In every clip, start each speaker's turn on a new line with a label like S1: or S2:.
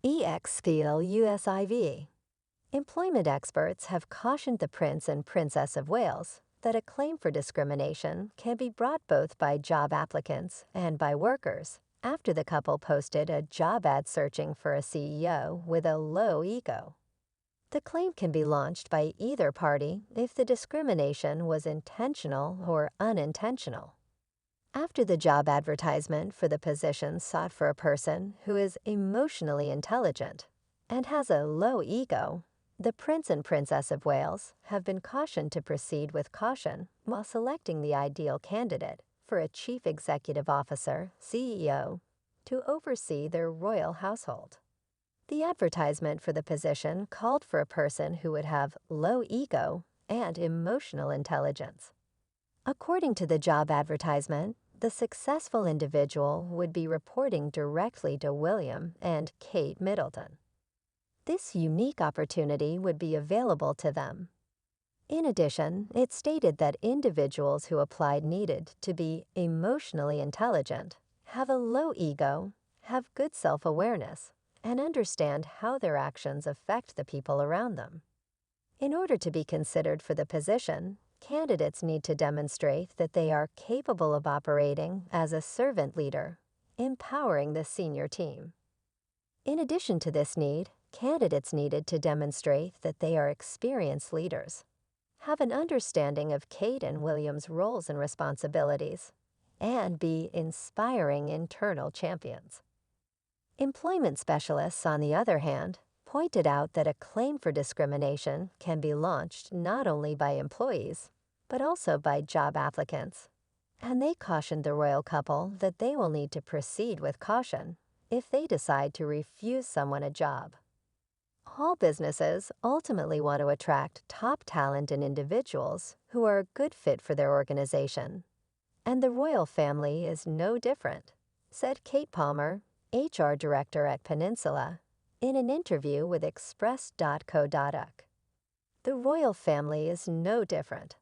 S1: EXPLUSIV. Employment experts have cautioned the Prince and Princess of Wales that a claim for discrimination can be brought both by job applicants and by workers after the couple posted a job ad searching for a CEO with a low ego. The claim can be launched by either party if the discrimination was intentional or unintentional. After the job advertisement for the position sought for a person who is emotionally intelligent and has a low ego, the Prince and Princess of Wales have been cautioned to proceed with caution while selecting the ideal candidate for a chief executive officer, CEO, to oversee their royal household. The advertisement for the position called for a person who would have low ego and emotional intelligence. According to the job advertisement, the successful individual would be reporting directly to William and Kate Middleton. This unique opportunity would be available to them. In addition, it stated that individuals who applied needed to be emotionally intelligent, have a low ego, have good self-awareness, and understand how their actions affect the people around them. In order to be considered for the position, candidates need to demonstrate that they are capable of operating as a servant leader, empowering the senior team. In addition to this need, candidates needed to demonstrate that they are experienced leaders, have an understanding of Kate and William's roles and responsibilities, and be inspiring internal champions. Employment specialists, on the other hand, pointed out that a claim for discrimination can be launched not only by employees, but also by job applicants, and they cautioned the royal couple that they will need to proceed with caution if they decide to refuse someone a job. All businesses ultimately want to attract top talent and individuals who are a good fit for their organization, and the royal family is no different, said Kate Palmer, HR Director at Peninsula, in an interview with Express.co.uk. The royal family is no different.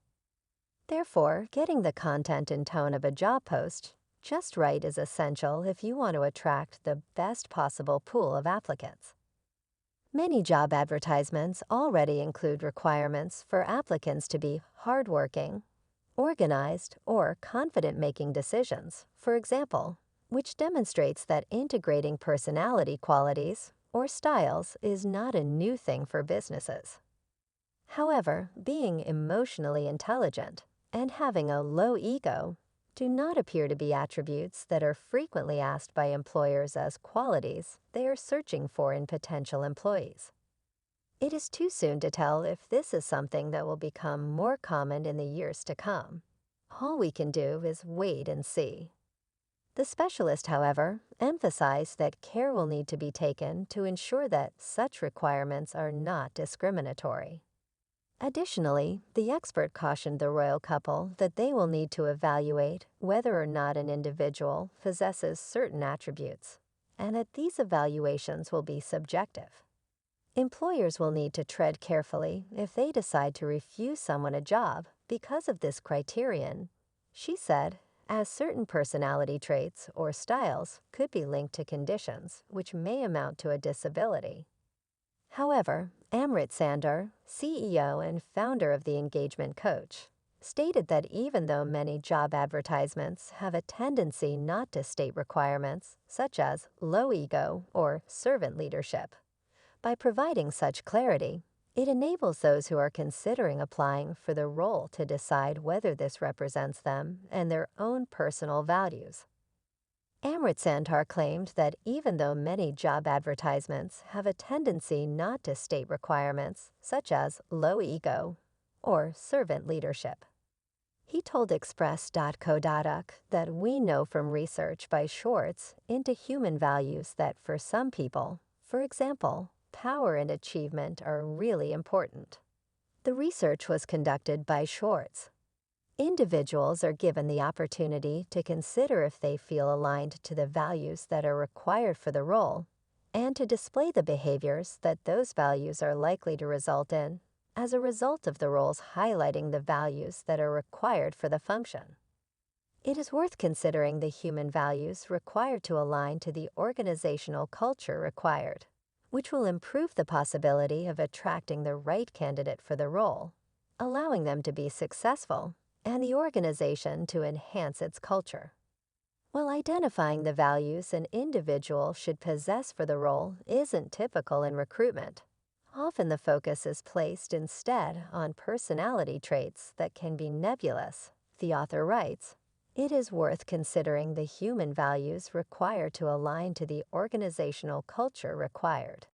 S1: Therefore, getting the content and tone of a job post just right is essential if you want to attract the best possible pool of applicants. Many job advertisements already include requirements for applicants to be hardworking, organized, or confident making decisions, for example, which demonstrates that integrating personality qualities or styles is not a new thing for businesses. However, being emotionally intelligent and having a low ego do not appear to be attributes that are frequently asked by employers as qualities they are searching for in potential employees. It is too soon to tell if this is something that will become more common in the years to come. All we can do is wait and see. The specialist, however, emphasized that care will need to be taken to ensure that such requirements are not discriminatory. Additionally, the expert cautioned the royal couple that they will need to evaluate whether or not an individual possesses certain attributes, and that these evaluations will be subjective. Employers will need to tread carefully if they decide to refuse someone a job because of this criterion, she said, as certain personality traits or styles could be linked to conditions which may amount to a disability. However, Amrit Sandar, CEO and founder of the Engagement Coach, stated that even though many job advertisements have a tendency not to state requirements such as low ego or servant leadership, by providing such clarity, it enables those who are considering applying for the role to decide whether this represents them and their own personal values. Amrit Sandar claimed that even though many job advertisements have a tendency not to state requirements such as low ego or servant leadership, he told Express.co.uk that we know from research by Schwartz into human values that for some people, for example, power and achievement are really important. The research was conducted by Schwartz. Individuals are given the opportunity to consider if they feel aligned to the values that are required for the role and to display the behaviors that those values are likely to result in as a result of the roles highlighting the values that are required for the function. It is worth considering the human values required to align to the organizational culture required. which will improve the possibility of attracting the right candidate for the role, allowing them to be successful, and the organization to enhance its culture. While identifying the values an individual should possess for the role isn't typical in recruitment, often the focus is placed instead on personality traits that can be nebulous. The author writes, "It is worth considering the human values required to align to the organizational culture required."